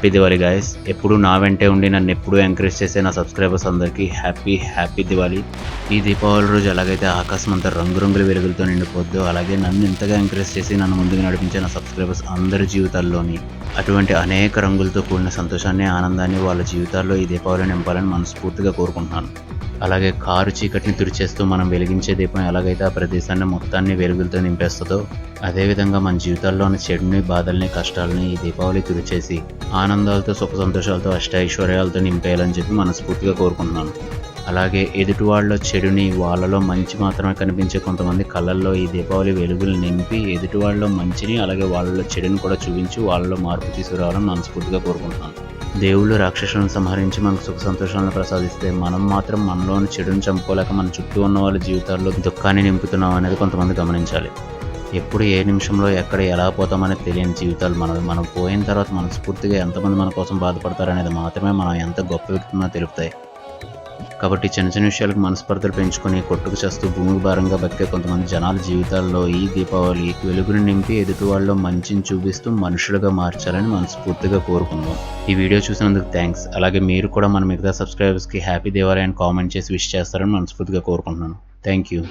Happy Diwali guys. ఎప్పుడు నా వెంటే ఉండి నన్ను ఎప్పుడూ ఎంకరేజ్ చేసే నా సబ్స్క్రైబర్స్ అందరికీ హ్యాపీ దివాళీ. ఈ దీపావళి రోజు ఎలాగైతే ఆకాశం అంతా రంగురంగుల వెలుగులతో నిండిపోద్దో, అలాగే నన్ను ఇంతగా ఎంకరేజ్ చేసి నన్ను ముందుకు నడిపించే నా సబ్స్క్రైబర్స్ అందరి జీవితాల్లోని అటువంటి అనేక రంగులతో కూడిన సంతోషాన్ని, ఆనందాన్ని వాళ్ళ జీవితాల్లో ఈ దీపావళి నింపాలని మనస్ఫూర్తిగా కోరుకుంటున్నాను. అలాగే కారు చీకటిని తుడిచేస్తూ మనం వెలిగించే దీపం ఎలాగైతే ఆ ప్రదేశాన్ని మొత్తాన్ని వెలుగులతో నింపేస్తుందో, అదేవిధంగా మన జీవితాల్లోని చెడుని, బాధల్ని, కష్టాలని ఈ దీపావళి తుడిచేసి ఆనందాలతో, సుఖ సంతోషాలతో, అష్టైశ్వర్యాలతో నింపేయాలని చెప్పి మనస్ఫూర్తిగా కోరుకుంటున్నాను. అలాగే ఎదుటి వాళ్ళ చెడుని వాళ్ళలో మంచి మాత్రమే కనిపించే కొంతమంది కళ్ళల్లో ఈ దీపావళి వెలుగులు నింపి ఎదుటి వాళ్ళలో మంచిని, అలాగే వాళ్ళలో చెడుని కూడా చూపించి వాళ్ళలో మార్పు తీసుకురావాలని మనస్ఫూర్తిగా కోరుకుంటున్నాను. దేవుళ్ళు రాక్షసులను సంహరించి మనకు సుఖ సంతోషాలను ప్రసాదిస్తే మనం మాత్రం మనలోని చెడుని చంపుకోలేక మన చుట్టూ ఉన్న వాళ్ళ జీవితాల్లో దుఃఖాన్ని నింపుతున్నాం అనేది కొంతమంది గమనించాలి. ఎప్పుడు ఏ నిమిషంలో ఎక్కడ ఎలా పోతామనేది తెలియని జీవితాలు మనవి. మనం పోయిన తర్వాత మనస్ఫూర్తిగా ఎంతమంది మన కోసం బాధపడతారనేది మాత్రమే మనం ఎంత గొప్ప వ్యక్తినో తెలుపుతాయి. కాబట్టి చిన్న చిన్న విషయాలకు మనస్పర్ధలు పెంచుకొని కొట్టుకు చేస్తూ భూమికి భారంగా బతికే కొంతమంది జనాల జీవితాల్లో ఈ దీపావళి వెలుగుని నింపి ఎదుటి వాళ్ళలో మంచిని చూపిస్తూ మనుషులుగా మార్చాలని మనస్ఫూర్తిగా కోరుకుందాం. ఈ వీడియో చూసినందుకు థ్యాంక్స్. అలాగే మీరు కూడా మన మిగతా సబ్స్క్రైబర్స్కి హ్యాపీ దివాళీ అని కామెంట్ చేసి విష్ చేస్తారని మనస్ఫూర్తిగా కోరుకుంటున్నాను. Thank you.